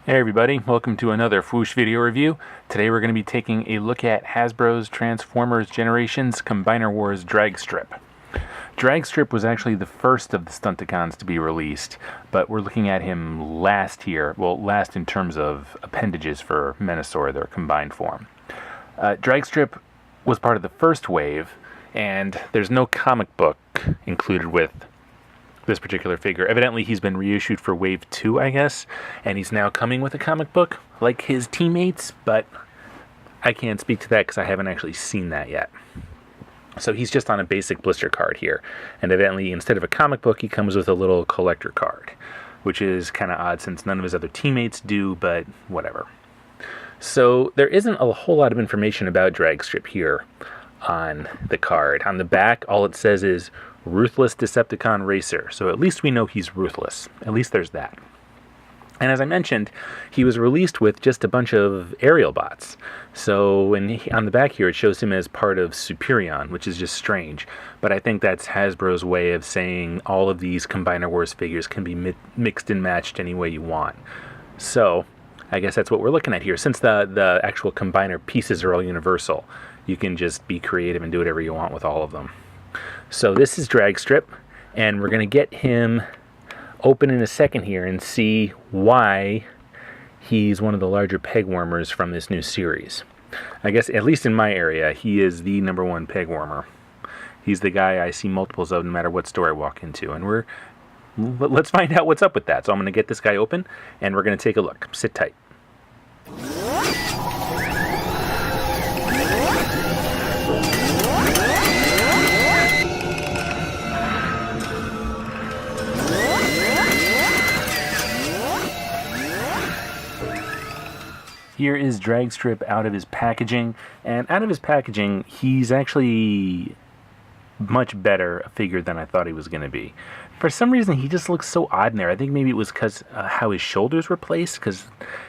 Hey everybody, welcome to another Fwoosh video review. Today we're going to be taking a look at Hasbro's Transformers Generations Combiner Wars Dragstrip. Dragstrip was actually the first of the Stunticons to be released, but we're looking at him last here, well last in terms of appendages for Menasor, their combined form. Dragstrip was part of the first wave, and there's no comic book included with this particular figure. Evidently he's been reissued for Wave 2, I guess, and he's now coming with a comic book like his teammates, but I can't speak to that because I haven't actually seen that yet. So he's just on a basic blister card here, and evidently instead of a comic book he comes with a little collector card, which is kind of odd since none of his other teammates do, but whatever. So there isn't a whole lot of information about Dragstrip here on the card. On the back, all it says is Ruthless Decepticon Racer, so at least we know he's ruthless. At least there's that. And as I mentioned, he was released with just a bunch of aerial bots. So on the back here, it shows him as part of Superion, which is just strange. But I think that's Hasbro's way of saying all of these Combiner Wars figures can be mixed and matched any way you want. So I guess that's what we're looking at here. Since the actual Combiner pieces are all universal, you can just be creative and do whatever you want with all of them. So this is Dragstrip, and we're going to get him open in a second here and see why he's one of the larger peg warmers from this new series. I guess, at least in my area, he is the #1 peg warmer. He's the guy I see multiples of no matter what store I walk into, and let's find out what's up with that. So I'm going to get this guy open, and we're going to take a look. Sit tight. Here is Dragstrip out of his packaging, and out of his packaging, he's actually much better a figure than I thought he was going to be. For some reason, he just looks so odd in there. I think maybe it was because how his shoulders were placed, because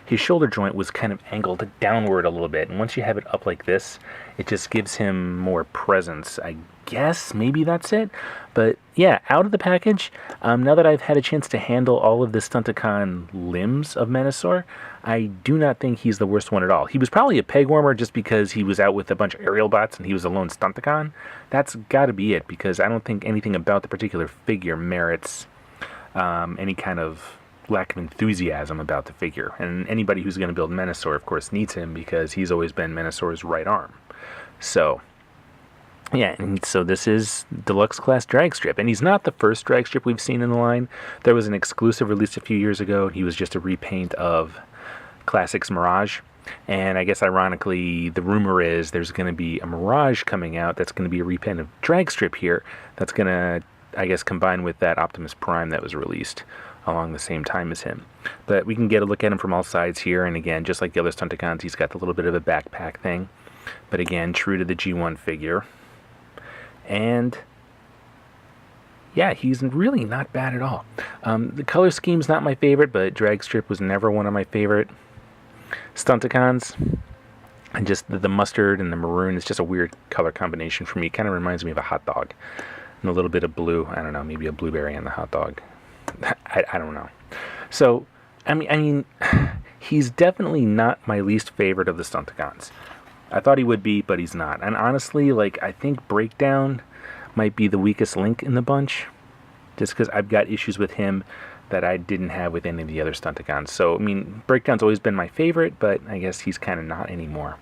his shoulder joint was kind of angled downward a little bit, and once you have it up like this, it just gives him more presence. I guess maybe that's it. But yeah, out of the package, now that I've had a chance to handle all of the Stunticon limbs of Menasor, I do not think he's the worst one at all. He was probably a peg warmer just because he was out with a bunch of aerial bots and he was a lone Stunticon. That's got to be it, because I don't think anything about the particular figure merits any kind of lack of enthusiasm about the figure. And anybody who's going to build Menasor, of course, needs him because he's always been Menasor's right arm. So yeah, and so this is Deluxe Class Dragstrip, and he's not the first Dragstrip we've seen in the line. There was an exclusive released a few years ago, and he was just a repaint of Classics Mirage. And I guess ironically, the rumor is there's going to be a Mirage coming out that's going to be a repaint of Dragstrip here that's going to, I guess, combine with that Optimus Prime that was released along the same time as him. But we can get a look at him from all sides here, and again, just like the other Stunticons, he's got the little bit of a backpack thing. But again, true to the G1 figure. And yeah, he's really not bad at all. The color scheme's not my favorite, but Dragstrip was never one of my favorite Stunticons. And just the mustard and the maroon is just a weird color combination for me. It kind of reminds me of a hot dog. And a little bit of blue. I don't know, maybe a blueberry on the hot dog. I don't know. So, I mean, he's definitely not my least favorite of the Stunticons. I thought he would be, but he's not. And honestly, like, I think Breakdown might be the weakest link in the bunch, just because I've got issues with him that I didn't have with any of the other Stunticons. So, I mean, Breakdown's always been my favorite, but I guess he's kind of not anymore.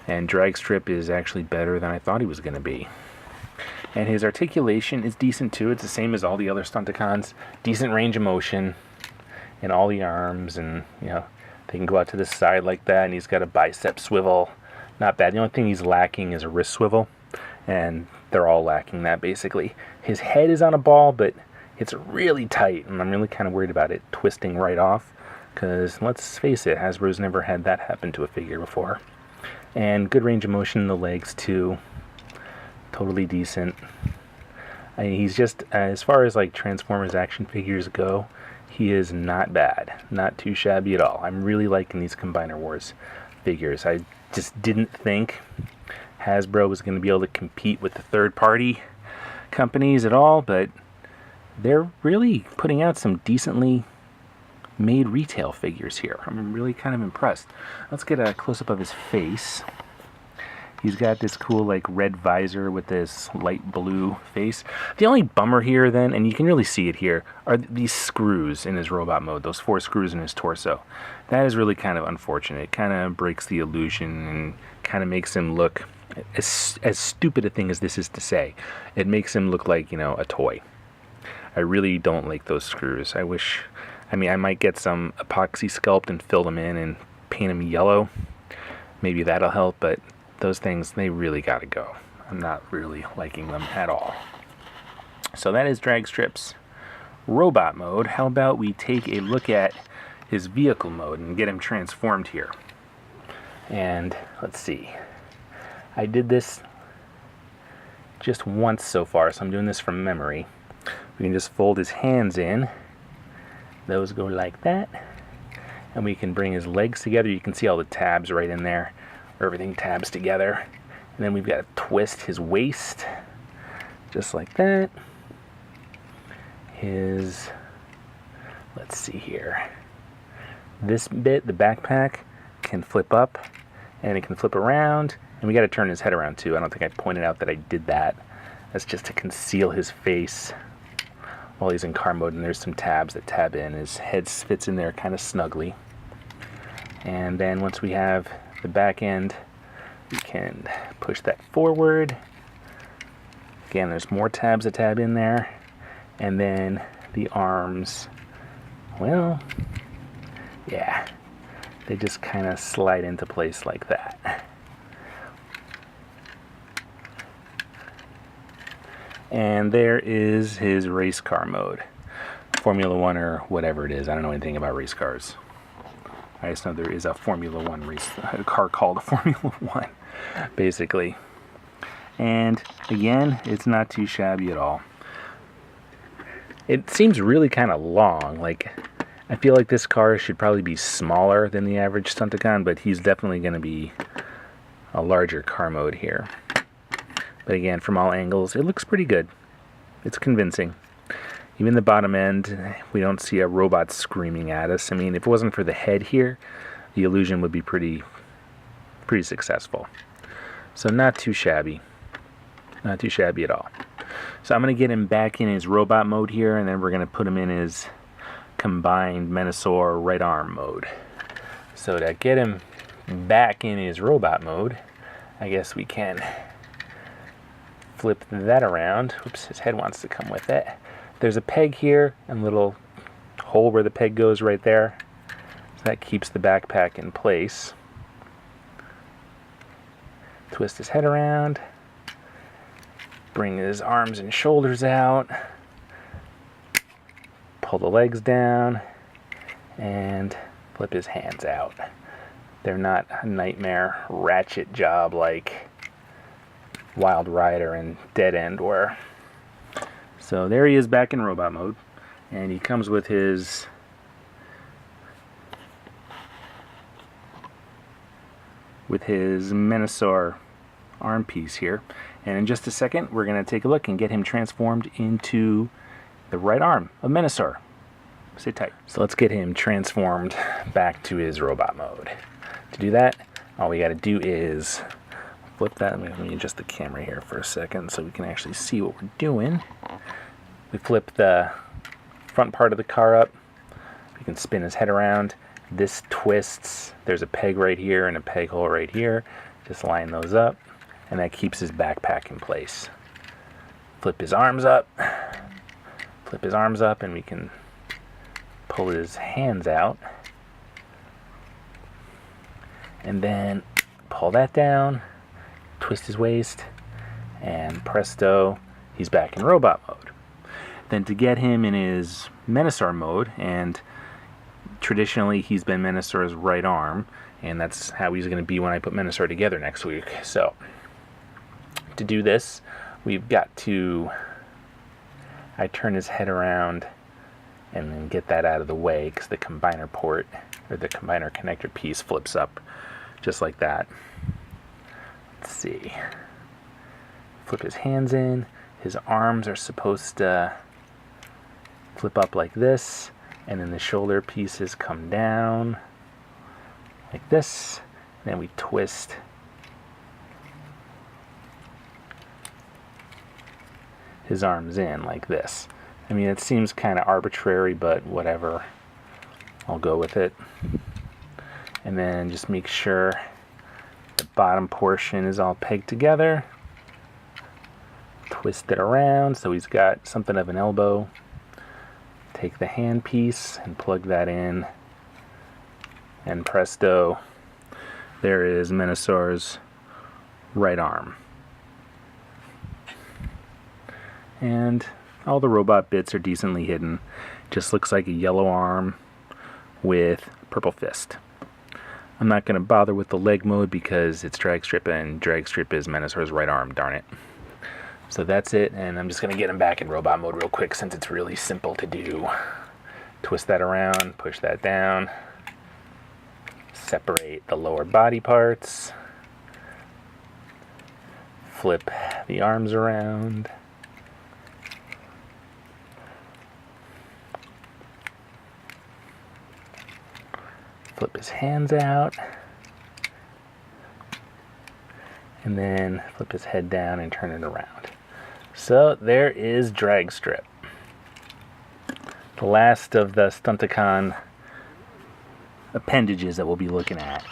And Dragstrip is actually better than I thought he was going to be. And his articulation is decent too. It's the same as all the other Stunticons. Decent range of motion in all the arms, and, you know, they can go out to the side like that, and he's got a bicep swivel. Not bad. The only thing he's lacking is a wrist swivel, and they're all lacking that basically. His head is on a ball, but it's really tight, and I'm really kind of worried about it twisting right off, because let's face it, Hasbro's never had that happen to a figure before. And good range of motion in the legs too. Totally decent. I mean, he's just, as far as like Transformers action figures go, he is not bad. Not too shabby at all. I'm really liking these Combiner Wars figures. I just didn't think Hasbro was going to be able to compete with the third-party companies at all, but they're really putting out some decently made retail figures here. I'm really kind of impressed. Let's get a close-up of his face. He's got this cool like red visor with this light blue face. The only bummer here then, and you can really see it here, are these screws in his robot mode, those 4 screws in his torso. That is really kind of unfortunate. It kind of breaks the illusion and kind of makes him look, as stupid a thing as this is to say, it makes him look like, you know, a toy. I really don't like those screws. I might get some epoxy sculpt and fill them in and paint them yellow. Maybe that'll help, but those things, they really gotta go. I'm not really liking them at all. So that is Dragstrip's robot mode. How about we take a look at his vehicle mode and get him transformed here. And let's see. I did this just once so far, so I'm doing this from memory. We can just fold his hands in. Those go like that. And we can bring his legs together. You can see all the tabs right in there. Everything tabs together. And then we've got to twist his waist. Just like that. Let's see here. This bit, the backpack, can flip up. And it can flip around. And we got to turn his head around too. I don't think I pointed out that I did that. That's just to conceal his face while he's in car mode, and there's some tabs that tab in. His head fits in there kind of snugly. And then once we have the back end, we can push that forward. Again, there's more tabs that tab in there. And then the arms, well, yeah, they just kind of slide into place like that. And there is his race car mode. Formula One or whatever it is. I don't know anything about race cars. I just know there is a Formula One race, a car called a Formula One, basically. And again, it's not too shabby at all. It seems really kind of long. Like, I feel like this car should probably be smaller than the average Stunticon, but he's definitely going to be a larger car mode here. But again, from all angles, it looks pretty good. It's convincing. Even the bottom end, we don't see a robot screaming at us. I mean, if it wasn't for the head here, the illusion would be pretty successful. So not too shabby. Not too shabby at all. So I'm going to get him back in his robot mode here, and then we're going to put him in his combined Menasor right arm mode. So to get him back in his robot mode, I guess we can flip that around. Oops, his head wants to come with it. There's a peg here and a little hole where the peg goes right there. So that keeps the backpack in place. Twist his head around. Bring his arms and shoulders out. Pull the legs down. And flip his hands out. They're not a nightmare ratchet job like Wild Rider and Dead End were. So there he is back in robot mode, and he comes with his Menasor arm piece here. And in just a second, we're going to take a look and get him transformed into the right arm of Menasor. Stay tight. So let's get him transformed back to his robot mode. To do that, all we got to do is flip that. Let me adjust the camera here for a second so we can actually see what we're doing. We flip the front part of the car up. We can spin his head around. This twists. There's a peg right here and a peg hole right here. Just line those up, and that keeps his backpack in place. Flip his arms up. Flip his arms up, and we can pull his hands out. And then pull that down. Twist his waist, and presto, he's back in robot mode. Then to get him in his Menasor mode, and traditionally he's been Menasor's right arm, and that's how he's going to be when I put Menasor together next week. So to do this, we've got to, I turn his head around and then get that out of the way because the combiner port, or the combiner connector piece, flips up just like that. Let's see. Flip his hands in. His arms are supposed to flip up like this. And then the shoulder pieces come down like this. And then we twist his arms in like this. I mean, it seems kind of arbitrary, but whatever. I'll go with it. And then just make sure the bottom portion is all pegged together. Twist it around so he's got something of an elbow. Take the hand piece and plug that in. And presto, there is Menasar's right arm. And all the robot bits are decently hidden. Just looks like a yellow arm with purple fist. I'm not going to bother with the leg mode because it's Dragstrip, and Dragstrip is Menasar's right arm, darn it. So that's it, and I'm just going to get him back in robot mode real quick since it's really simple to do. Twist that around, push that down, separate the lower body parts, flip the arms around, flip his hands out, and then flip his head down and turn it around. So there is Dragstrip, the last of the Stunticon appendages that we'll be looking at.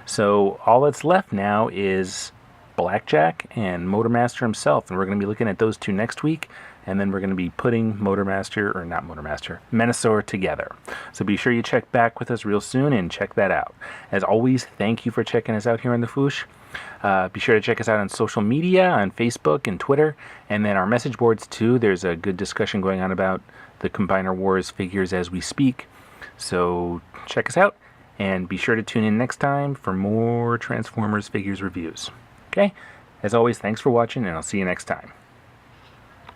So all that's left now is Blackjack and Motormaster himself, and we're going to be looking at those two next week, and then we're going to be putting Menasar together. So be sure you check back with us real soon and check that out. As always, thank you for checking us out here in the Foosh. Be sure to check us out on social media, on Facebook and Twitter, and then our message boards too. There's a good discussion going on about the Combiner Wars figures as we speak. So check us out, and be sure to tune in next time for more Transformers figures reviews. Okay? As always, thanks for watching, and I'll see you next time.